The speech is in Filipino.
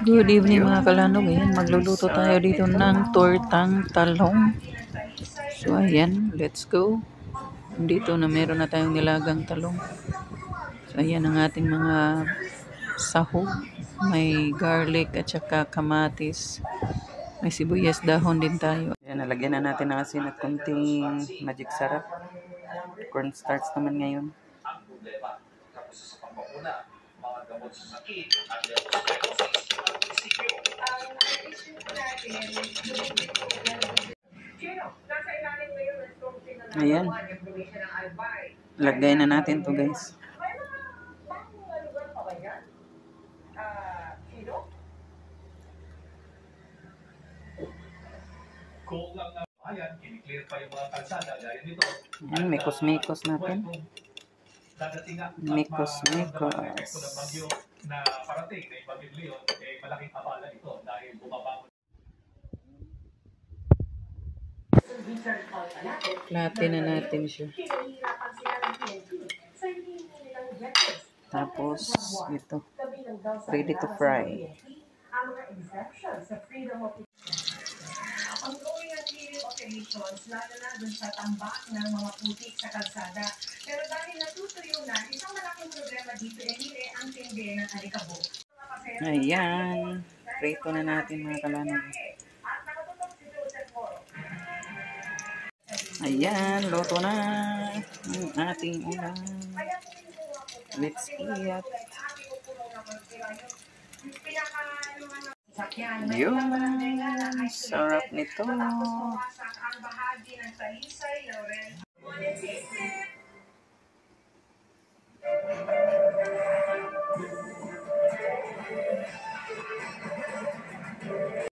Good evening mga kalanog. Ayan, magluluto tayo dito ng tortang talong. So ayan, let's go. Dito na meron na tayong nilagang talong. So ayan ang ating mga sahog. May garlic at saka kamatis. May sibuyas dahon din tayo. Ayan, nalagyan na natin ng asin at konting magic sarap. Cornstarch naman ngayon. Ayan. Lagay na natin to guys. Ayan, mikos-mikos natin. Mikos-mikos. Platin na natin siya. Tapos, ito. Ready to fry. Ongoing ang clearing operations, lalo na dun sa tambak ng mga putik sa kalsada. Pero dahil natutuyo na, isang malaking problema dito ay ang tindi ng alikabok. Ayan. Prito na natin mga kalanog. Ayan, luto na ang ating ulam. Let's eat. Yung sarap nito.